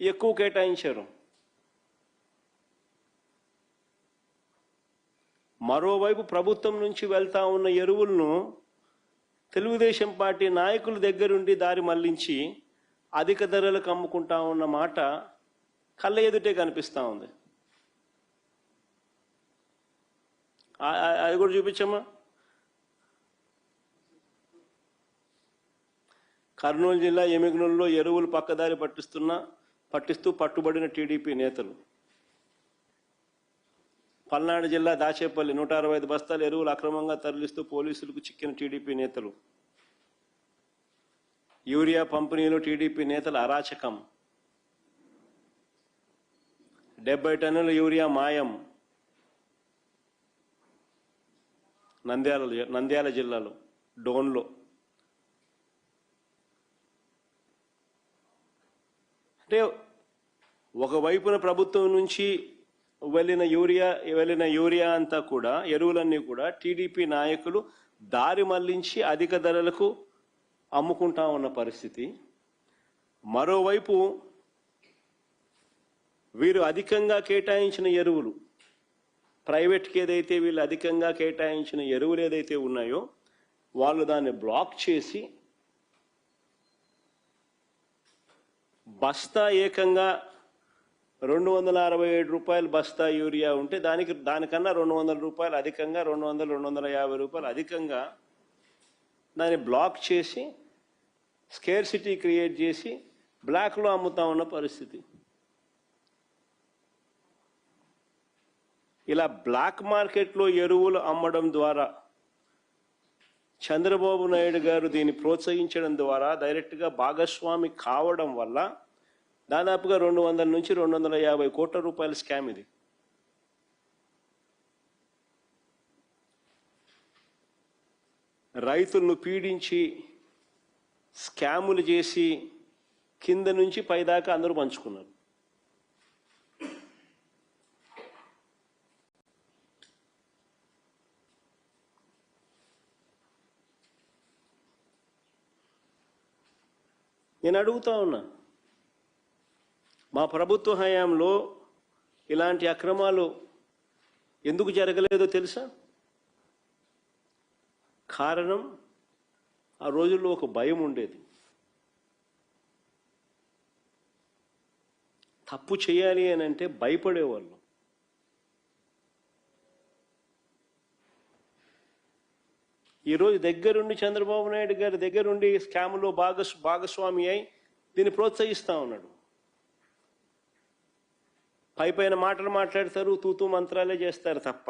ఎక్కువ కేటాయించారు. మరోవైపు ప్రభుత్వం నుంచి వెళ్తా ఉన్న ఎరువులను తెలుగుదేశం పార్టీ నాయకుల దగ్గరుండి దారి మళ్లించి అధిక ధరలకు అమ్ముకుంటా ఉన్న మాట కళ్ళ ఎదుటే కనిపిస్తూ ఉంది. అది కూడా చూపించమ్మా. కర్నూలు జిల్లా ఎమిగనూరులో ఎరువులు పక్కదారి పట్టిస్తూ పట్టుబడిన టీడీపీ నేతలు. పల్నాడు జిల్లా దాచేపల్లి 165 బస్తాల ఎరువులు అక్రమంగా తరలిస్తూ పోలీసులకు చిక్కిన టీడీపీ నేతలు. యూరియా పంపిణీలో టీడీపీ నేతల అరాచకం. 70 టన్నుల యూరియా మాయం. నంద్యాల జిల్లాలో డోన్లో. అంటే ఒకవైపున ప్రభుత్వం నుంచి వెళ్ళిన యూరియా అంతా కూడా, ఎరువులన్నీ కూడా టీడీపీ నాయకులు దారి మళ్లించి అధిక ధరలకు అమ్ముకుంటా ఉన్న పరిస్థితి. మరోవైపు వీరు అధికంగా కేటాయించిన ఎరువులు, ప్రైవేట్కి ఏదైతే వీళ్ళు అధికంగా కేటాయించిన ఎరువులు ఏదైతే ఉన్నాయో వాళ్ళు దాన్ని బ్లాక్ చేసి బస్తా ఏకంగా 267 రూపాయలు బస్తా యూరియా ఉంటే దానికన్నా 200 రూపాయలు అధికంగా, 250 రూపాయలు అధికంగా దాన్ని బ్లాక్ చేసి స్కేర్సిటీ క్రియేట్ చేసి బ్లాక్లో అమ్ముతా ఉన్న పరిస్థితి. ఇలా బ్లాక్ మార్కెట్లో ఎరువులు అమ్మడం ద్వారా చంద్రబాబు నాయుడు గారు దీన్ని ప్రోత్సహించడం ద్వారా డైరెక్ట్గా భాగస్వామి కావడం వల్ల దాదాపుగా 200 నుంచి 250 కోట్ల రూపాయల స్కామ్ ఇది. రైతులను పీడించి స్కాములు చేసి కింద నుంచి పైదాకా అందరూ పంచుకున్నారు. నేను అడుగుతా ఉన్నా, మా ప్రభుత్వ హయాంలో ఇలాంటి అక్రమాలు ఎందుకు జరగలేదో తెలుసా? కారణం, ఆ రోజుల్లో ఒక భయం ఉండేది. తప్పు చేయాలి అని అంటే భయపడేవాళ్ళు. ఈరోజు దగ్గరుండి చంద్రబాబు నాయుడు గారి దగ్గరుండి స్కామ్లో భాగస్వామి అయి దీన్ని ప్రోత్సహిస్తూ ఉన్నాడు. పైపైన మాటలు మాట్లాడతారు, తూతూ మంత్రాలే చేస్తారు తప్ప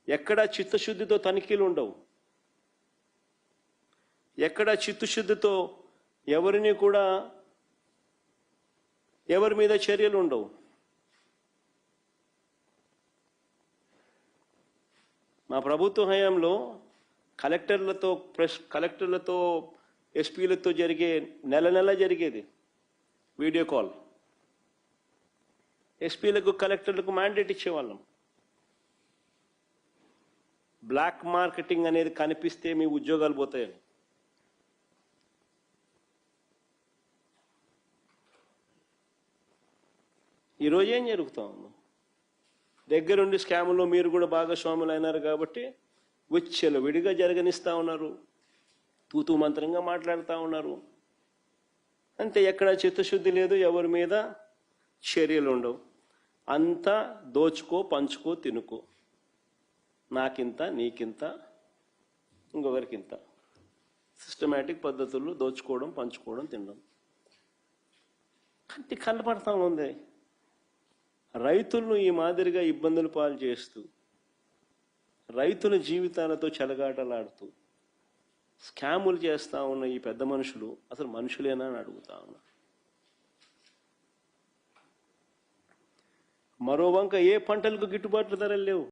ఎక్కడా చిత్తశుద్ధితో తనిఖీలు ఉండవు. ఎక్కడా చిత్తశుద్ధితో ఎవరిని కూడా ఎవరి మీద చర్యలు ఉండవు. మా ప్రభుత్వ హయాంలో కలెక్టర్లతో ఎస్పీలతో జరిగే నెల జరిగేది వీడియో కాల్. ఎస్పీలకు కలెక్టర్లకు మ్యాండేట్ ఇచ్చేవాళ్ళం. బ్లాక్ మార్కెటింగ్ అనేది కనిపిస్తే మీ ఉద్యోగాలు పోతాయని. ఈరోజు ఏం జరుగుతా ఉంది? దగ్గరుండి స్కాములో మీరు కూడా భాగస్వాములు అయినారు కాబట్టి విచ్చలు విడిగా జరగనిస్తూ ఉన్నారు, తూతూ మంత్రంగా మాట్లాడుతూ ఉన్నారు. అంతే, ఎక్కడ చిత్తశుద్ధి లేదు, ఎవరి మీద చర్యలు ఉండవు. అంతా దోచుకో, పంచుకో, తినుకో. నాకింత, నీకింత, ఇంకొకరికింత. సిస్టమేటిక్ పద్ధతుల్లో దోచుకోవడం, పంచుకోవడం, తినడం. కంటి కనపడతా ఉంది. రైతులను ఈ మాదిరిగా ఇబ్బందులు పాలు చేస్తూ, రైతుల జీవితాలతో చెలగాటలాడుతూ స్కాములు చేస్తూ ఉన్న ఈ పెద్ద మనుషులు అసలు మనుషులేనా అని అడుగుతా ఉన్నా. మరో వంక ఏ పంటలకు గిట్టుబాట్లు ధరలు లేవు.